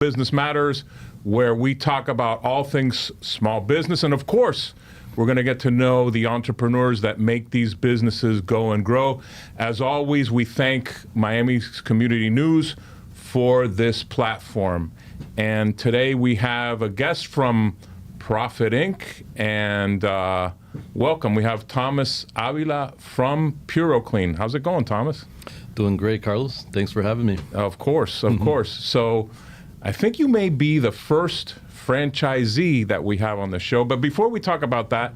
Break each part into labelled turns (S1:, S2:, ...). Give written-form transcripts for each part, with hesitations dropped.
S1: Business Matters, where we talk about all things small business. And of course, we're going to get to know the entrepreneurs that make these businesses go and grow. As always, we thank Miami's Community News for this platform. And today we have a guest from Profit Inc. And welcome. We have Thomas Avila from PuroClean. How's it going, Thomas?
S2: Doing great, Carlos. Thanks for having me.
S1: Of course, of course. So I think you may be the first franchisee that we have on the show. But before we talk about that,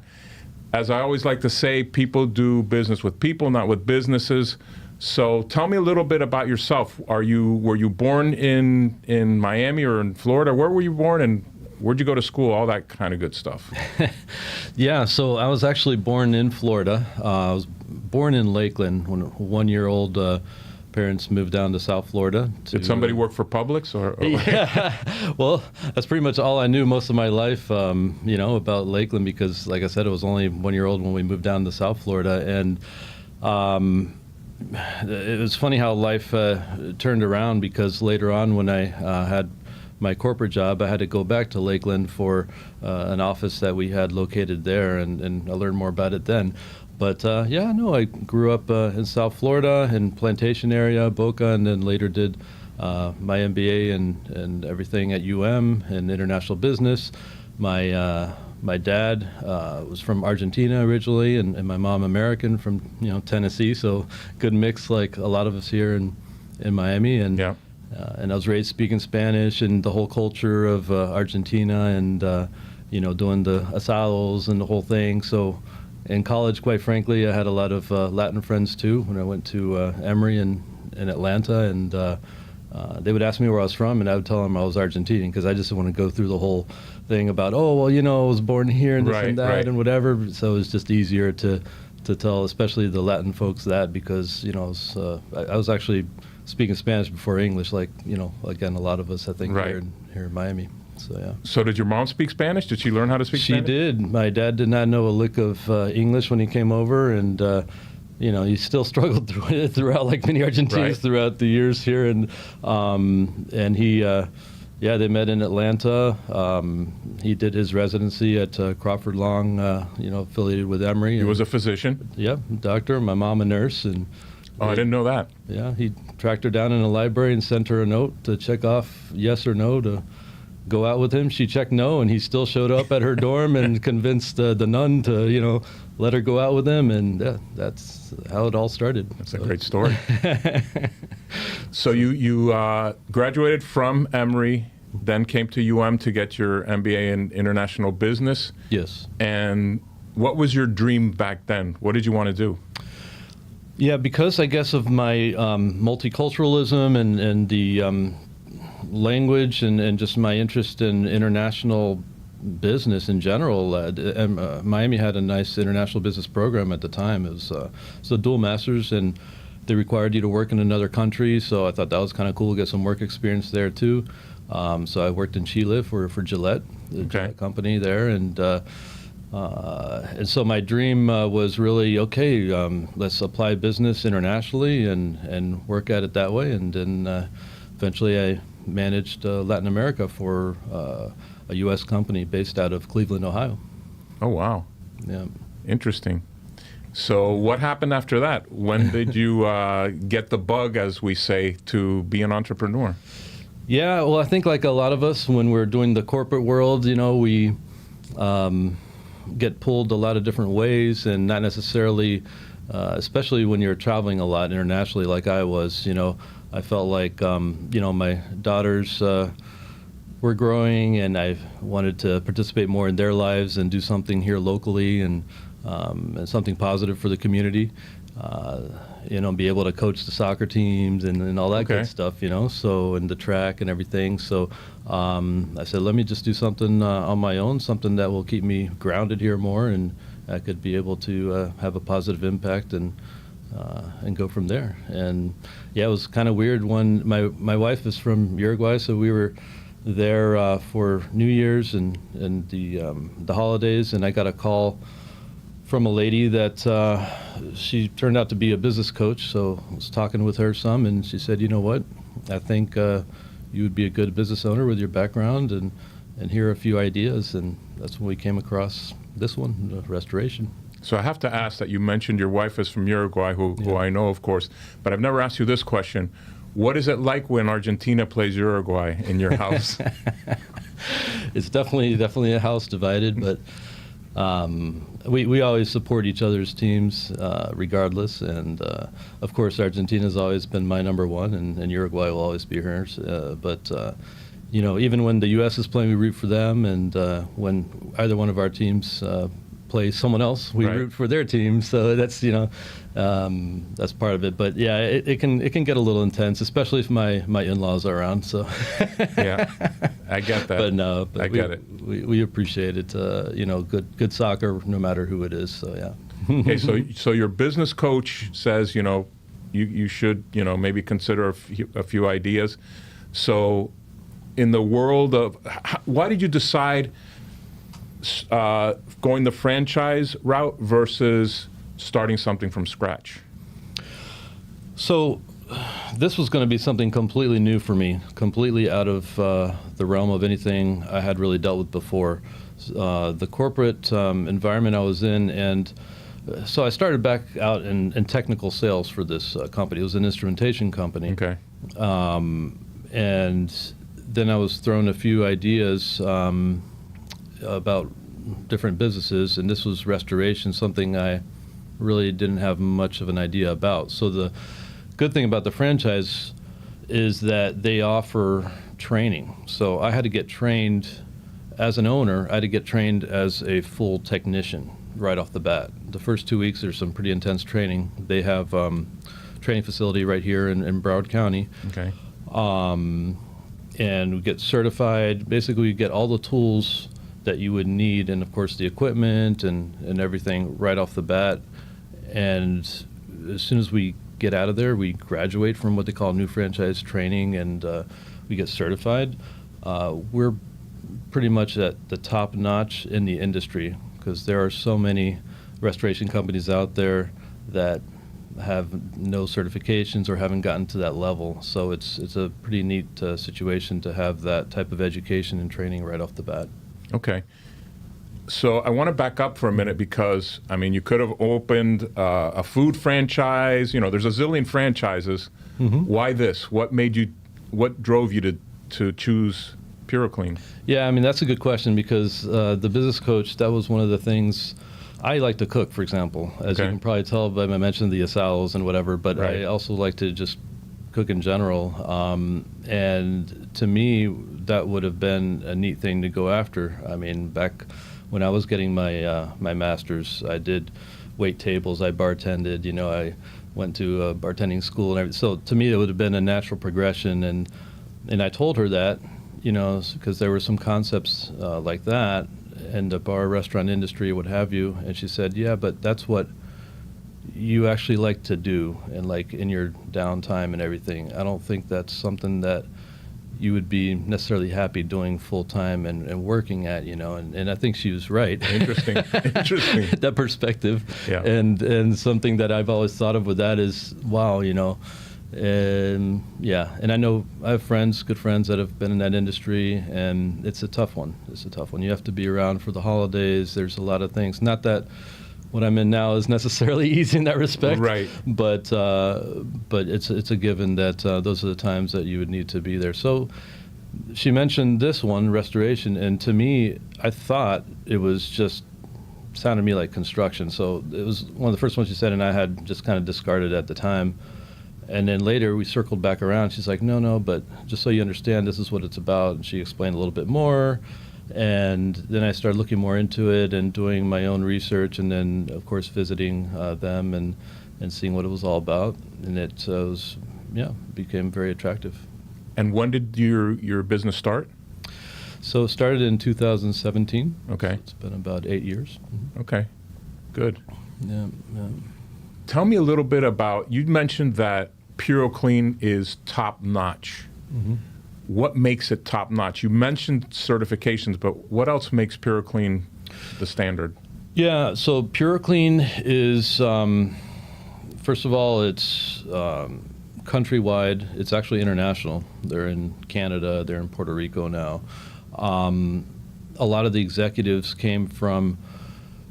S1: as I always like to say, people do business with people, not with businesses. So tell me a little bit about yourself. Were you born in Miami or in Florida? Where were you born and where'd you go to school? All that kind of good stuff.
S2: Yeah, so I was actually born in Florida. I was born in Lakeland when 1-year-old parents moved down to South Florida.
S1: Did somebody work for Publix? Or
S2: Yeah, well, that's pretty much all I knew most of my life, about Lakeland because, like I said, I was only 1-year-old when we moved down to South Florida. And it was funny how life turned around because later on when I had my corporate job, I had to go back to Lakeland for an office that we had located there, and I learned more about it then. But I grew up in South Florida, in Plantation area, Boca, and then later did my MBA and everything at UM in international business. My dad was from Argentina originally, and my mom American from Tennessee, so good mix like a lot of us here in Miami. And
S1: yeah.
S2: And I was raised speaking Spanish and the whole culture of Argentina and doing the asados and the whole thing. So in college, quite frankly, I had a lot of Latin friends too when I went to Emory in Atlanta, and they would ask me where I was from, and I would tell them I was Argentinian because I just didn't want to go through the whole thing about, I was born here and this and that and whatever. So it was just easier to tell, especially the Latin folks, that because I was actually speaking Spanish before English, like again a lot of us I think here in Miami. So yeah. So
S1: did your mom speak Spanish? Did she learn how to speak Spanish?
S2: She did. My dad did not know a lick of English when he came over, and he still struggled through it throughout, like many Argentinians throughout the years here. And he, they met in Atlanta. He did his residency at Crawford Long, affiliated with Emory.
S1: He was a physician.
S2: Yeah, doctor. My mom a nurse, and.
S1: Oh, I didn't know that.
S2: Yeah, he tracked her down in a library and sent her a note to check off yes or no to go out with him. She checked no, and he still showed up at her dorm and convinced the nun to, let her go out with him. And that's how it all started.
S1: That's a great story. So you graduated from Emory, then came to UM to get your MBA in international business.
S2: Yes. And
S1: what was your dream back then? What did you want to do?
S2: Yeah, because I guess of my multiculturalism and the language and just my interest in international business in general. Miami had a nice international business program at the time. It was a dual master's, and they required you to work in another country, so I thought that was kind of cool to get some work experience there too. So I worked in Chile for Gillette, the Gillette company there, and so my dream was really, let's apply business internationally and work at it that way. And then eventually I managed Latin America for a U.S. company based out of Cleveland, Ohio.
S1: Oh, wow.
S2: Yeah.
S1: Interesting. So what happened after that? When did you get the bug, as we say, to be an entrepreneur?
S2: Yeah, well, I think like a lot of us, when we're doing the corporate world, we get pulled a lot of different ways, and not necessarily, especially when you're traveling a lot internationally like I was, I felt like, my daughters were growing, and I wanted to participate more in their lives and do something here locally and something positive for the community. Be able to coach the soccer teams and all that good stuff, so, and the track and everything. So I said, let me just do something on my own, something that will keep me grounded here more, and I could be able to have a positive impact and go from there. And yeah, it was kind of weird when my wife is from Uruguay, so we were there for New Year's and the holidays, and I got a call from a lady that she turned out to be a business coach. So I was talking with her some, and she said, you know what, I think you would be a good business owner with your background and hear a few ideas. And that's when we came across this one, the restoration.
S1: So I have to ask that you mentioned your wife is from Uruguay, who I know, of course, but I've never asked you this question. What is it like when Argentina plays Uruguay in your house?
S2: It's definitely a house divided, but we always support each other's teams regardless. And of course, Argentina's always been my number one, and Uruguay will always be hers. But even when the U.S. is playing, we root for them, and when either one of our teams play someone else, we root for their team. So that's that's part of it. But yeah, it can get a little intense, especially if my in-laws are around. So
S1: yeah, I get that.
S2: But no,
S1: I get it.
S2: We appreciate it. Good soccer, no matter who it is. So yeah.
S1: Okay, so your business coach says you should maybe consider a few ideas. So in the world of, why did you decide going the franchise route versus starting something from scratch?
S2: So this was going to be something completely new for me, completely out of the realm of anything I had really dealt with before. The corporate environment I was in, and so I started back out in technical sales for this company. It was an instrumentation company.
S1: Okay.
S2: And then I was thrown a few ideas about different businesses, and this was restoration, something I really didn't have much of an idea about. So the good thing about the franchise is that they offer training. So I had to get trained as an owner. I had to get trained as a full technician right off the bat. The first 2 weeks, there's some pretty intense training. They have training facility right here in Broward County.
S1: Okay.
S2: And we get certified. Basically, we get all the tools that you would need, and of course the equipment and everything right off the bat. And as soon as we get out of there, we graduate from what they call new franchise training, and we get certified. We're pretty much at the top notch in the industry, because there are so many restoration companies out there that have no certifications or haven't gotten to that level. So it's a pretty neat situation to have that type of education and training right off the bat.
S1: Okay. So I want to back up for a minute, because, I mean, you could have opened a food franchise. There's a zillion franchises. Mm-hmm. Why this? What drove you to choose PureClean?
S2: Yeah, I mean, that's a good question, because the business coach, that was one of the things. I like to cook, for example, as you can probably tell by my mention of the asados and whatever, but I also like to just cook in general. And to me, that would have been a neat thing to go after. I mean, back when I was getting my my master's, I did wait tables, I bartended, I went to a bartending school and everything. So to me, it would have been a natural progression. And I told her that, because there were some concepts like that in the bar restaurant industry, what have you. And she said, yeah, but that's what you actually like to do, and like in your downtime and everything. I don't think that's something that you would be necessarily happy doing full time and working at, and I think she was right.
S1: Interesting.
S2: That perspective.
S1: Yeah.
S2: And something that I've always thought of with that is, wow, and and I know I have good friends that have been in that industry, and it's a tough one. You have to be around for the holidays. There's a lot of things. Not that what I'm in now is necessarily easy in that respect,
S1: right?
S2: But it's a given that those are the times that you would need to be there. So she mentioned this one, restoration, and to me, I thought it was just sounded to me like construction. So it was one of the first ones she said, and I had just kind of discarded at the time. And then later we circled back around. She's like, no, but just so you understand, this is what it's about. And she explained a little bit more. And then I started looking more into it and doing my own research, and then, of course, visiting them and seeing what it was all about. And it became very attractive.
S1: And when did your business start?
S2: So it started in 2017.
S1: Okay.
S2: So it's been about 8 years. Mm-hmm.
S1: Okay, good.
S2: Yeah.
S1: Tell me a little bit about, you mentioned that PureClean is top-notch. Mm-hmm. What makes it top-notch? You mentioned certifications, but what else makes PureClean the standard?
S2: Yeah, so PureClean is, first of all, it's countrywide. It's actually international. They're in Canada. They're in Puerto Rico now. A lot of the executives came from,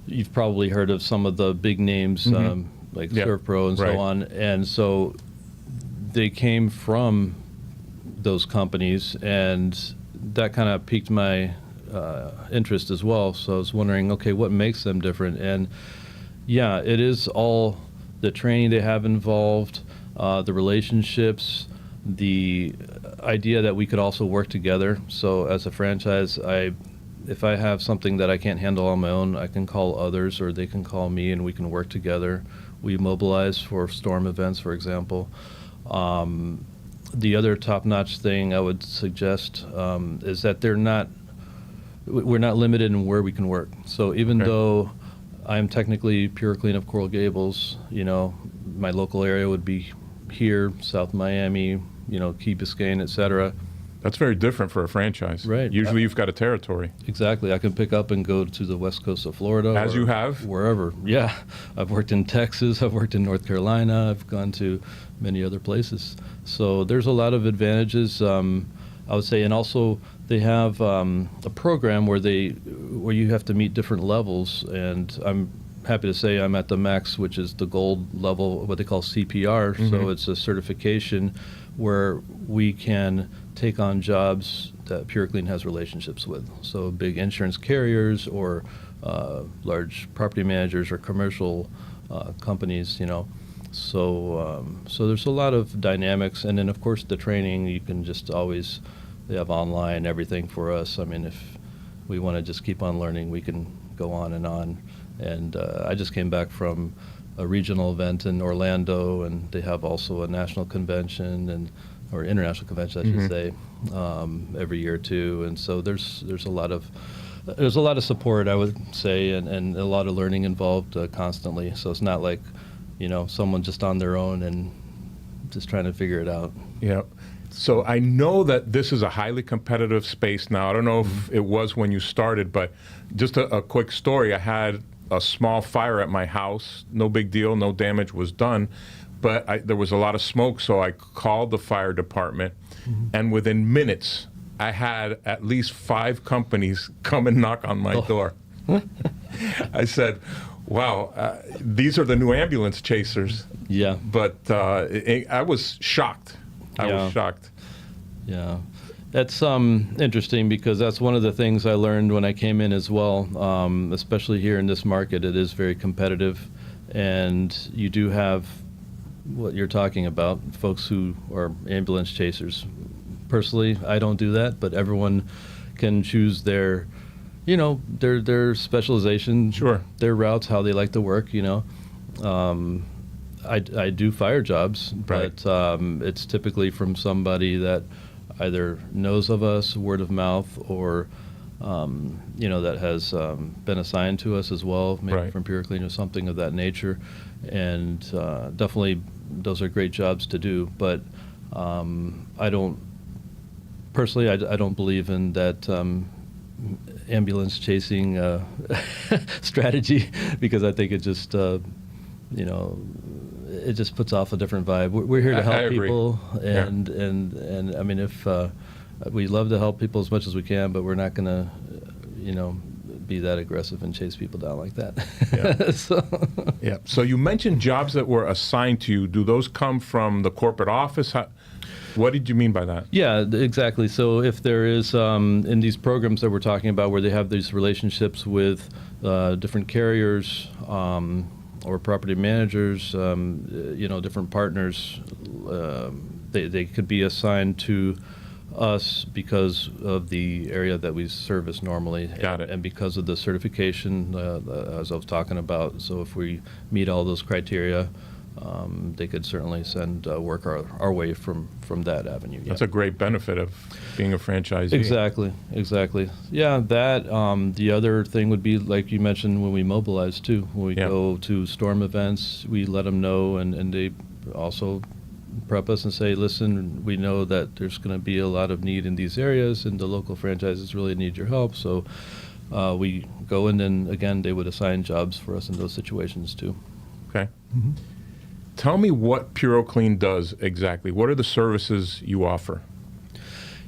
S2: you've probably heard of some of the big names, like ServPro and so on. And so they came from those companies, and that kind of piqued my interest as well. So I was wondering, okay, what makes them different? And yeah, it is all the training they have involved, the relationships, the idea that we could also work together. So as a franchise, if I have something that I can't handle on my own, I can call others, or they can call me, and we can work together. We mobilize for storm events, for example. The other top-notch thing I would suggest is that we're not limited in where we can work. So even though I'm technically Pure Clean of Coral Gables, my local area would be here, South Miami, Key Biscayne, et cetera.
S1: That's very different for a franchise.
S2: Right.
S1: Usually you've got a territory.
S2: Exactly. I can pick up and go to the west coast of Florida.
S1: As you have?
S2: Wherever. Yeah. I've worked in Texas. I've worked in North Carolina. I've gone to many other places. So there's a lot of advantages, I would say. And also they have a program where you have to meet different levels. And I'm happy to say I'm at the max, which is the gold level, what they call CPR. So it's a certification where we can take on jobs that Pure Clean has relationships with. So big insurance carriers or large property managers or commercial companies, So there's a lot of dynamics. And then, of course, the training, you can just always, they have online everything for us. I mean, if we want to just keep on learning, we can go on. And I just came back from a regional event in Orlando, and they have also a national convention or international convention, I should say, every year too. And so there's a lot of support, I would say, and a lot of learning involved constantly. So it's not like, someone just on their own and just trying to figure it out.
S1: Yeah. So I know that this is a highly competitive space now. I don't know if it was when you started, but just a quick story. I had a small fire at my house. No big deal. No damage was done. But there was a lot of smoke, so I called the fire department. And within minutes, I had at least 5 companies come and knock on my door. I said, wow, these are the new ambulance chasers.
S2: Yeah.
S1: But I was shocked. I was shocked.
S2: Yeah. That's interesting, because that's one of the things I learned when I came in as well, especially here in this market. It is very competitive, and you do have what you're talking about, folks who are ambulance chasers. Personally, I don't do that, but everyone can choose their specialization, their routes, how they like to work, I do fire jobs, but it's typically from somebody that either knows of us, word of mouth, or that has been assigned to us as well, maybe from Pure Clean or something of that nature. And definitely those are great jobs to do, but I don't believe in that ambulance chasing strategy, because I think it just it just puts off a different vibe. We're here to help people, and I mean, if we love to help people as much as we can, but we're not going to be that aggressive and chase people down like that.
S1: So you mentioned jobs that were assigned to you. Do those come from the corporate office? What did you mean by that?
S2: Yeah, exactly. So if there is, in these programs that we're talking about, where they have these relationships with different carriers or property managers, different partners, they could be assigned to us because of the area that we service normally.
S1: Got it.
S2: And because of the certification, as I was talking about. So if we meet all those criteria, they could certainly send work our way from that avenue.
S1: That's a great benefit of being a franchisee.
S2: Exactly. Yeah, that. The other thing would be, like you mentioned, when we mobilize too. When we go to storm events, we let them know, and they also prep us and say, listen, we know that there's going to be a lot of need in these areas, and the local franchises really need your help. So we go in, and again, they would assign jobs for us in those situations too.
S1: Okay. Tell me what PuroClean does exactly. What are the services you offer?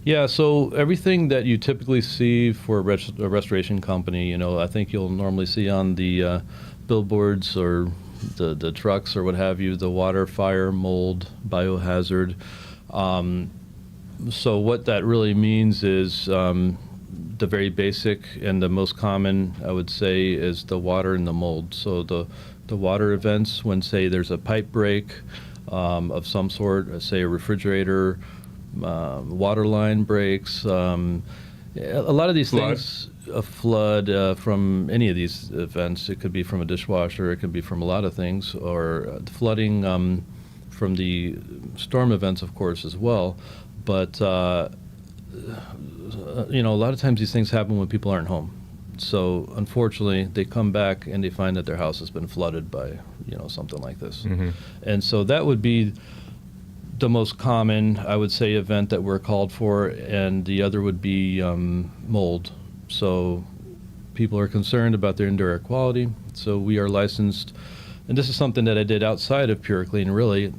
S2: Yeah, so everything that you typically see for a restoration company, I think you'll normally see on the billboards or the trucks or what have you, the water, fire, mold, biohazard. So what that really means is the very basic and the most common, I would say, is the water and the mold. So the water events, when, say, there's a pipe break of some sort, say a refrigerator, water line breaks, a lot of these things, a flood from any of these events. It could be from a dishwasher, it could be from a lot of things, or flooding from the storm events, of course, as well. But a lot of times these things happen when people aren't home. So unfortunately, they come back and they find that their house has been flooded by, something like this. Mm-hmm. And so that would be the most common, I would say, event that we're called for, and the other would be mold. So people are concerned about their indoor air quality. So we are licensed, and this is something that I did outside of PuroClean, really,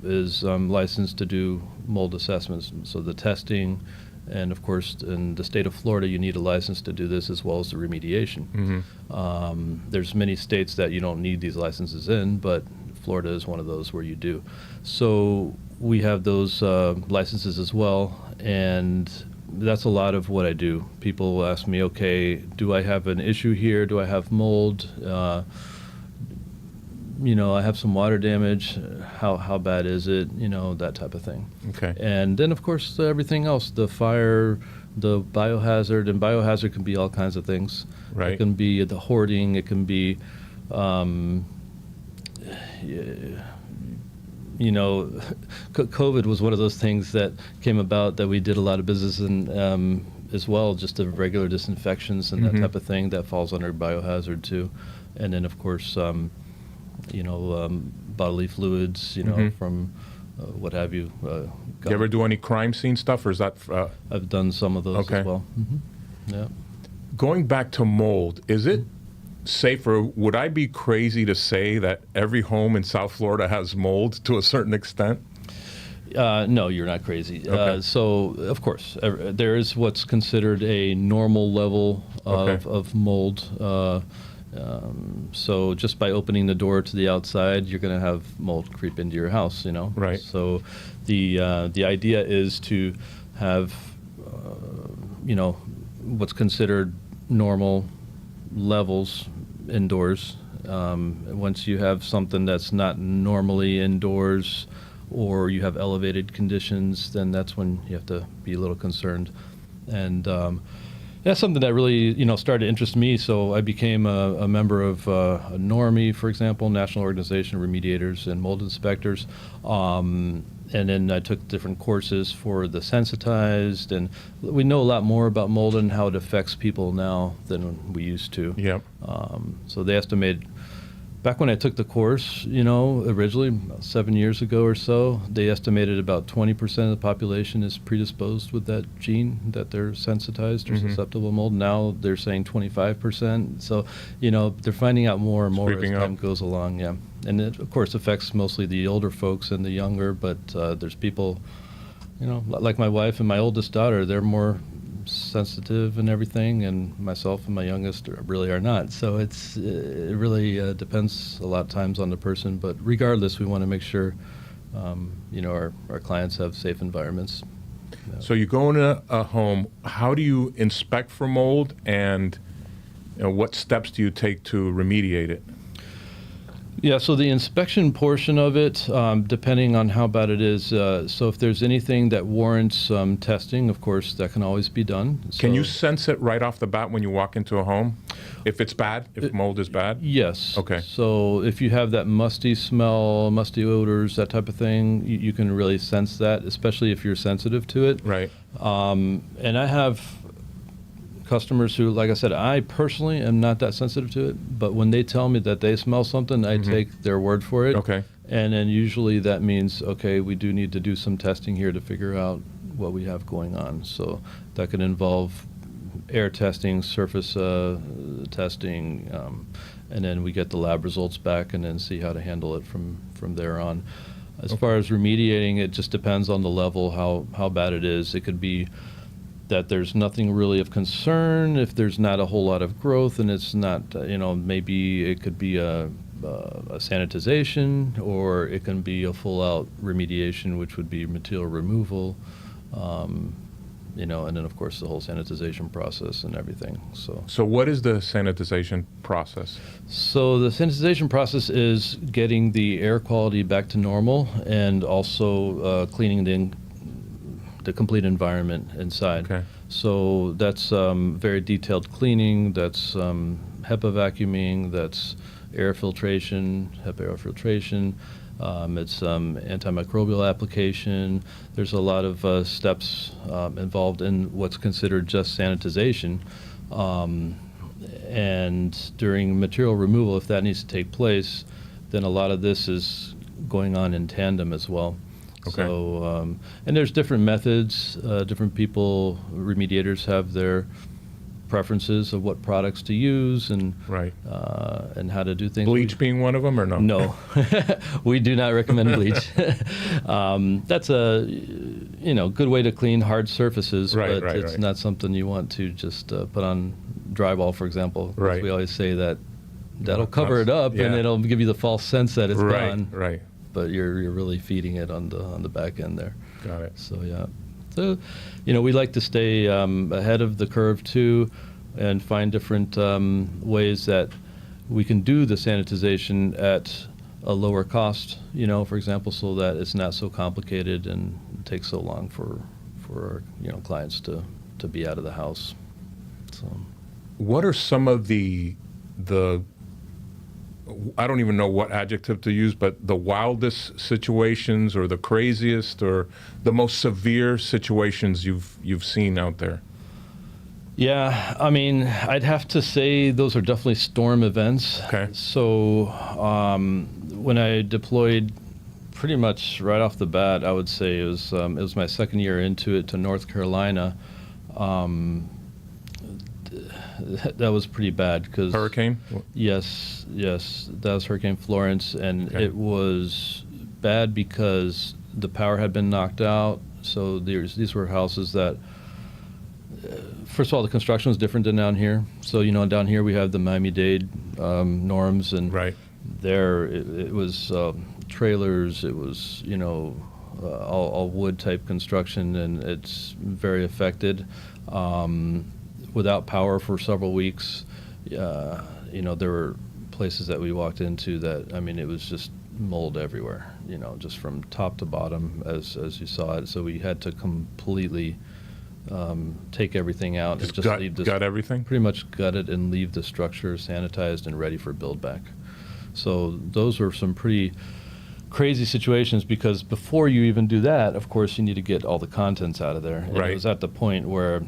S2: is licensed to do mold assessments. So the testing, and of course, in the state of Florida, you need a license to do this as well as the remediation. Mm-hmm. There's many states that you don't need these licenses in, but Florida is one of those where you do. So we have those licenses as well, and that's a lot of what I do. People ask me, okay, do I have an issue here? Do I have mold? I have some water damage. How bad is it? That type of thing.
S1: Okay.
S2: And then, of course, everything else, the fire, the biohazard, and biohazard can be all kinds of things.
S1: Right.
S2: It can be the hoarding. It can be, COVID was one of those things that came about that we did a lot of business in as well, just the regular disinfections and that type of thing that falls under biohazard too. And then, of course, bodily fluids, from what have you.
S1: You ever do any crime scene stuff, or is that?
S2: I've done some of those as well. Mm-hmm. Yeah.
S1: Going back to mold, is it safer? Would I be crazy to say that every home in South Florida has mold to a certain extent?
S2: No, you're not crazy.
S1: Okay.
S2: So, of course, there is what's considered a normal level of mold. So just by opening the door to the outside, you're going to have mold creep into your house,
S1: Right.
S2: So the idea is to have, what's considered normal levels indoors. Once you have something that's not normally indoors, or you have elevated conditions, then that's when you have to be a little concerned. And that's something that really, started to interest me. So I became a member of NORMI, for example, National Organization of Remediators and Mold Inspectors. And then I took different courses for the sensitized, and we know a lot more about mold and how it affects people now than we used to.
S1: Yep.
S2: So they estimated, back when I took the course, originally about 7 years ago or so, they estimated about 20% of the population is predisposed with that gene, that they're sensitized or susceptible to mold. Now they're saying 25%. So, they're finding out more and more as time goes along. Yeah. And it, of course, affects mostly the older folks and the younger, but there's people, like my wife and my oldest daughter, they're more sensitive and everything, and myself and my youngest really are not. So it really depends a lot of times on the person, but regardless, we want to make sure our clients have safe environments.
S1: So you go into a home, how do you inspect for mold, and what steps do you take to remediate it?
S2: Yeah, so the inspection portion of it, depending on how bad it is, so if there's anything that warrants testing, of course, that can always be done.
S1: Can you sense it right off the bat when you walk into a home? If it's bad, if mold is bad?
S2: Yes.
S1: Okay.
S2: So if you have that musty smell, musty odors, that type of thing, you can really sense that, especially if you're sensitive to it.
S1: Right.
S2: And I have customers who, like I said, I personally am not that sensitive to it, but when they tell me that they smell something, I take their word for it.
S1: Okay.
S2: And then usually that means, okay, we do need to do some testing here to figure out what we have going on. So that could involve air testing, surface testing, and then we get the lab results back and then see how to handle it from there on. As far as remediating, it just depends on the level, how bad it is. It could be that there's nothing really of concern if there's not a whole lot of growth, and it's not, maybe it could be a sanitization, or it can be a full-out remediation, which would be material removal, and then of course the whole sanitization process and everything.
S1: So what is the sanitization process?
S2: So the sanitization process is getting the air quality back to normal, and also cleaning the complete environment inside.
S1: Okay.
S2: So that's very detailed cleaning, that's HEPA vacuuming, that's air filtration, HEPA air filtration, it's antimicrobial application. There's a lot of steps involved in what's considered just sanitization. And during material removal, if that needs to take place, then a lot of this is going on in tandem as well.
S1: Okay.
S2: So, and there's different methods. Different people, remediators, have their preferences of what products to use and
S1: Right.
S2: And how to do things.
S1: Bleach being one of them, or no?
S2: No, we do not recommend bleach. That's a good way to clean hard surfaces,
S1: Right,
S2: but it's not something you want to just put on drywall, for example.
S1: Right.
S2: We always say that'll cover it up, and it'll give you the false sense that it's gone.
S1: Right.
S2: But you're really feeding it on the back end there.
S1: Got it.
S2: So yeah. So, we like to stay ahead of the curve too, and find different ways that we can do the sanitization at a lower cost, for example, so that it's not so complicated and takes so long for our, clients to be out of the house. So,
S1: What are some of the I don't even know what adjective to use, but the wildest situations, or the craziest, or the most severe situations you've seen out there?
S2: yeah, I mean, I'd have to say those are definitely storm events.
S1: Okay.
S2: So when I deployed, pretty much right off the bat, I would say it was my second year into it, to North Carolina. That was pretty bad because
S1: Hurricane?
S2: Yes, that was Hurricane Florence, and
S1: Okay.
S2: it was bad because the power had been knocked out. So these were houses that, first of all, the construction was different than down here. So down here we have the Miami-Dade norms, and
S1: Right.
S2: there it was trailers. It was all wood type construction, and it's very affected. Without power for several weeks, there were places that we walked into that, I mean, it was just mold everywhere, just from top to bottom as you saw it. So we had to completely take everything out.
S1: Just
S2: and leave this,
S1: gut everything?
S2: pretty much gut it and leave the structure sanitized and ready for build back. So those were some pretty crazy situations, because before you even do that, of course, you need to get all the contents out of there. And
S1: Right.
S2: it was at the point where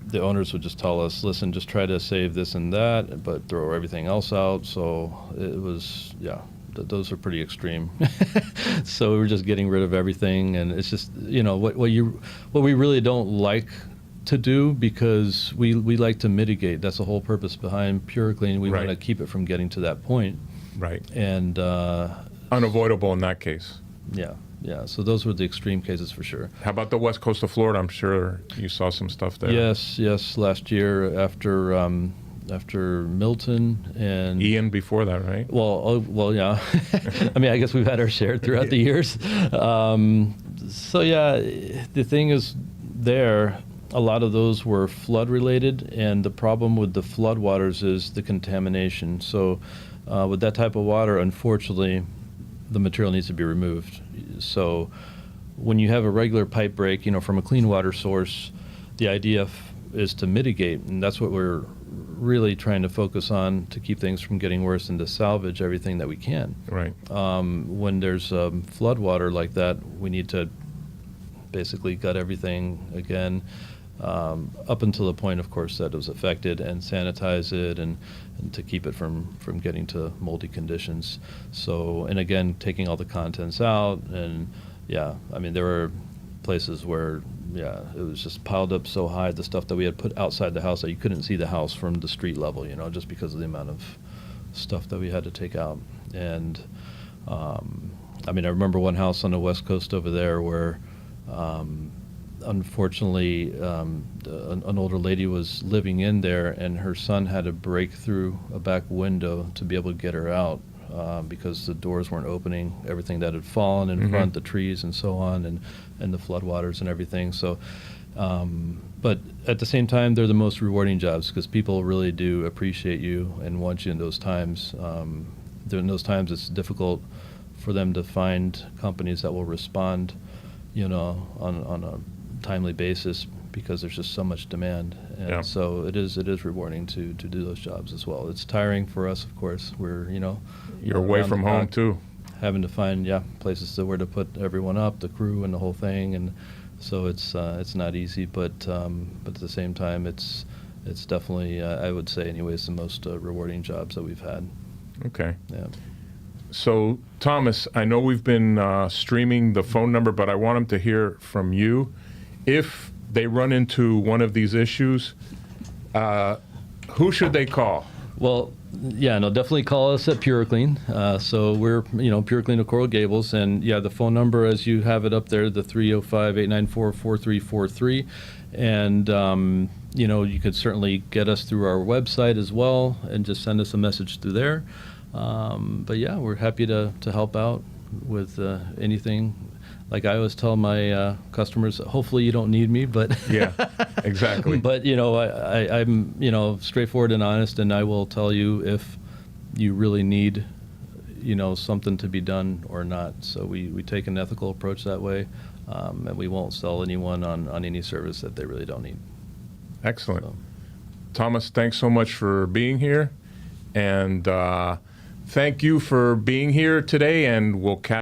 S2: the owners would just tell us, listen, just try to save this and that, but throw everything else out. So it was, those are pretty extreme. So we were just getting rid of everything, and it's just, what we really don't like to do, because we like to mitigate. That's the whole purpose behind Pure Clean. We
S1: Right.
S2: want to keep it from getting to that point.
S1: Right.
S2: And
S1: Unavoidable in that case.
S2: yeah. So those were the extreme cases for sure.
S1: How about the west coast of Florida? I'm sure you saw some stuff there.
S2: Yes. Last year after Milton and
S1: Ian before that, right?
S2: Well, yeah. I mean, I guess we've had our share throughout the years. So yeah, the thing is, a lot of those were flood related, and the problem with the flood waters is the contamination. So with that type of water, unfortunately, the material needs to be removed. So when you have a regular pipe break, from a clean water source, the idea is to mitigate, and that's what we're really trying to focus on, to keep things from getting worse and to salvage everything that we can.
S1: Right.
S2: When there's flood water like that, we need to basically gut everything again, up until the point, of course, that it was affected, and sanitize it and to keep it from getting to moldy conditions. So, and again, taking all the contents out, and I mean, there were places where, it was just piled up so high, the stuff that we had put outside the house, that you couldn't see the house from the street level, just because of the amount of stuff that we had to take out. And I mean, I remember one house on the West Coast over there where unfortunately an older lady was living in there, and her son had to break through a back window to be able to get her out because the doors weren't opening, everything that had fallen in front, the trees and so on, and the floodwaters and everything. So but at the same time, they're the most rewarding jobs because people really do appreciate you and want you in those times. In those times, it's difficult for them to find companies that will respond, you know, on a timely basis because there's just so much demand. And so it is rewarding to do those jobs as well. It's tiring for us, of course. We're, you know,
S1: You're away from home too.
S2: Having to find places where to put everyone up, the crew and the whole thing, and so it's not easy, but at the same time it's definitely I would say anyways the most rewarding jobs that we've had.
S1: Okay.
S2: Yeah.
S1: So Thomas, I know we've been streaming the phone number, but I want them to hear from you. If they run into one of these issues, who should they call?
S2: Well, yeah, no, definitely call us at PureClean. So we're, you know, PureClean of Coral Gables, and the phone number as you have it up there, the 305-894-4343, and you know, you could certainly get us through our website as well, and just send us a message through there. But yeah, we're happy to help out with anything. Like I always tell my customers, hopefully you don't need me, but
S1: Yeah, exactly.
S2: But you know, I'm, you know, straightforward and honest, and I will tell you if you really need, you know, something to be done or not. So we take an ethical approach that way, and we won't sell anyone on any service that they really don't need.
S1: Excellent.
S2: So.
S1: Thomas, thanks so much for being here, and thank you for being here today, and we'll catch